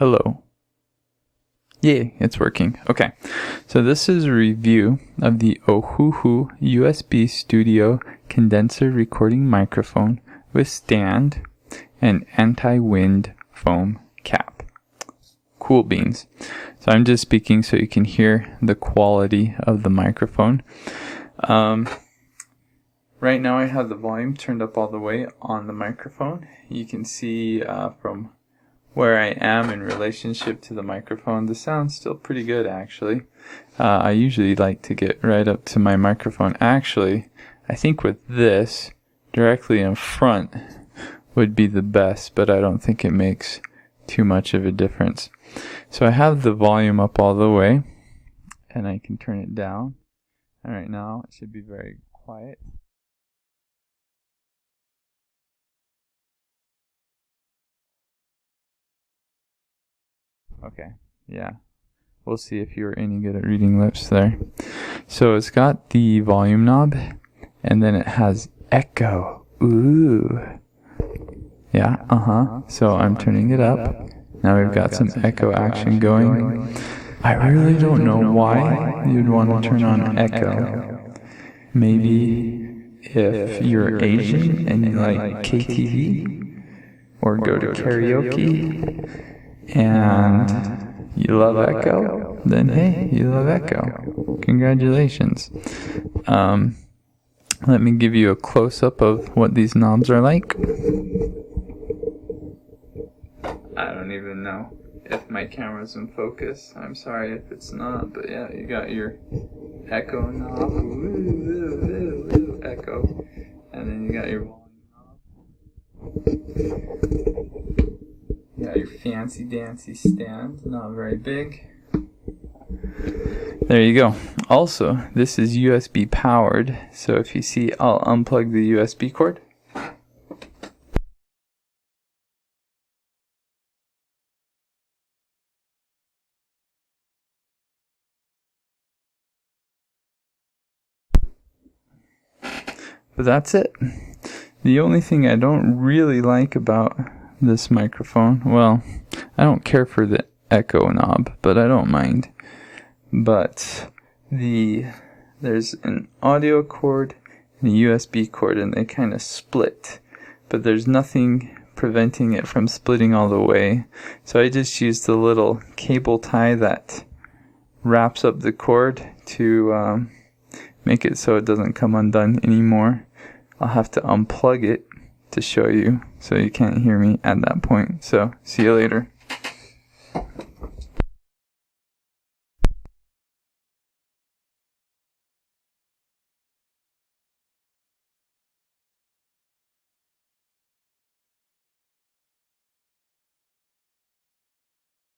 Hello. Yay, it's working. Okay, so this is a review of the Ohuhu USB Studio condenser recording microphone with stand and anti-wind foam cap. Cool beans. So I'm just speaking so you can hear the quality of the microphone. Right now I have the volume turned up all the way on the microphone. You can see from where I am in relationship to the microphone, the sound's still pretty good actually. I usually like to get right up to my microphone. Actually, I think with this directly in front would be the best, but I don't think it makes too much of a difference. So I have the volume up all the way and I can turn it down. And right now it should be very quiet. Okay, yeah. We'll see if you're any good at reading lips there. So it's got the volume knob, and then it has echo. Ooh. Yeah, So I'm turning it up. Now we've got some echo action going. I really don't know why you'd want to turn on echo. Maybe if you're Asian and you like KTV, or go to karaoke, and you love echo, then hey, you love echo. Congratulations. Let me give you a close-up of what these knobs are like. I don't even know if my camera's in focus. I'm sorry if it's not, but yeah, you got your echo knob, echo, and then you got your volume knob. You got your fancy dancy stand, not very big. There you go. Also, this is USB powered, so if you see, I'll unplug the USB cord. But that's it. The only thing I don't really like about this microphone, well, I don't care for the echo knob, but I don't mind. But there's an audio cord and a USB cord, and they kind of split, but there's nothing preventing it from splitting all the way. So I just used the little cable tie that wraps up the cord to make it so it doesn't come undone anymore. I'll have to unplug it to show you, so you can't hear me at that point. So see you later.